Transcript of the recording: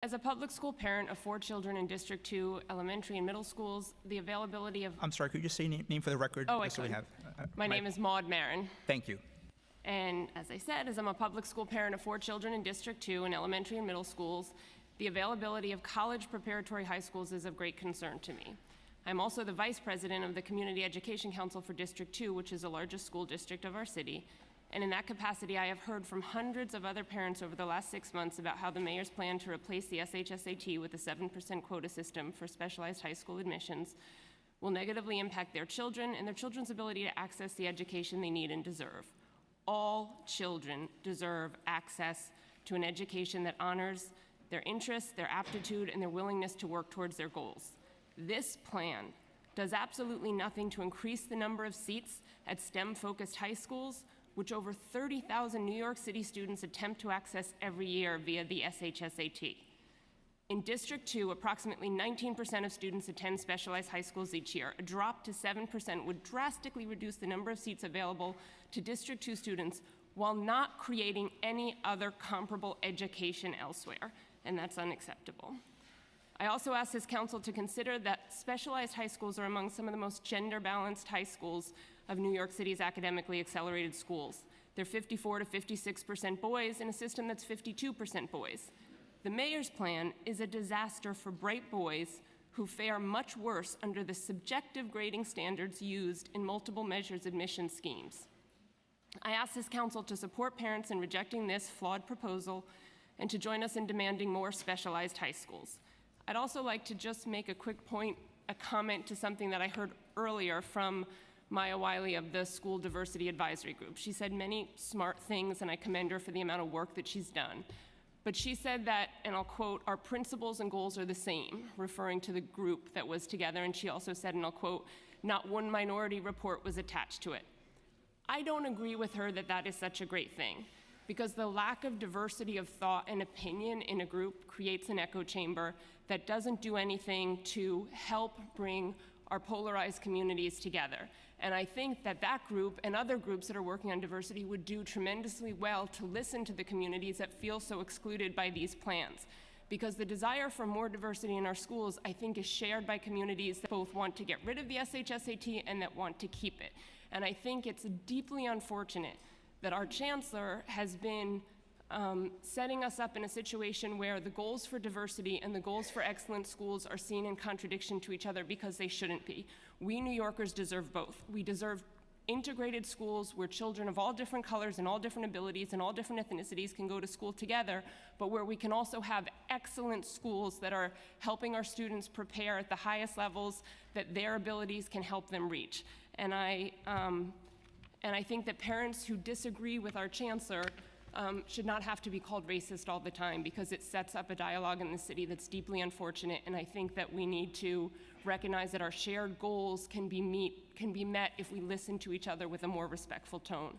As a public school parent of 4 children in District 2 elementary and middle schools, the availability of... I'm sorry, could you just say name for the record? Oh, I so we could. have, My name is Maud Marin. Thank you. And as I said, as I'm a public school parent of 4 children in District 2 in elementary and middle schools, the availability of college preparatory high schools is of great concern to me. I'm also the vice president of the Community Education Council for District 2, which is the largest school district of our city. And in that capacity, I have heard from hundreds of other parents over the last 6 months about how the mayor's plan to replace the SHSAT with a 7% quota system for specialized high school admissions will negatively impact their children and their children's ability to access the education they need and deserve. All children deserve access to an education that honors their interests, their aptitude, and their willingness to work towards their goals. This plan does absolutely nothing to increase the number of seats at STEM-focused high schools, which over 30,000 New York City students attempt to access every year via the SHSAT. In District 2, approximately 19% of students attend specialized high schools each year. A drop to 7% would drastically reduce the number of seats available to District 2 students while not creating any other comparable education elsewhere, and that's unacceptable. I also asked this council to consider that specialized high schools are among some of the most gender-balanced high schools of New York City's academically accelerated schools. They're 54 to 56% boys in a system that's 52% boys. The mayor's plan is a disaster for bright boys who fare much worse under the subjective grading standards used in multiple measures admission schemes. I ask this council to support parents in rejecting this flawed proposal and to join us in demanding more specialized high schools. I'd also like to just make a quick point, a comment to something that I heard earlier from Maya Wiley of the School Diversity Advisory Group. She said many smart things, and I commend her for the amount of work that she's done. But she said that, and I'll quote, "Our principles and goals are the same," referring to the group that was together. And she also said, and I'll quote, "Not one minority report was attached to it." I don't agree with her that that is such a great thing, because the lack of diversity of thought and opinion in a group creates an echo chamber that doesn't do anything to help bring our polarized communities together. And I think that that group and other groups that are working on diversity would do tremendously well to listen to the communities that feel so excluded by these plans. Because the desire for more diversity in our schools, I think, is shared by communities that both want to get rid of the SHSAT and that want to keep it. And I think it's deeply unfortunate that our chancellor has been setting us up in a situation where the goals for diversity and the goals for excellent schools are seen in contradiction to each other, because they shouldn't be. We New Yorkers deserve both. We deserve integrated schools where children of all different colors and all different abilities and all different ethnicities can go to school together, but where we can also have excellent schools that are helping our students prepare at the highest levels that their abilities can help them reach. And I think that parents who disagree with our chancellor should not have to be called racist all the time, because it sets up a dialogue in the city that's deeply unfortunate. And I think that we need to recognize that our shared goals can be met if we listen to each other with a more respectful tone.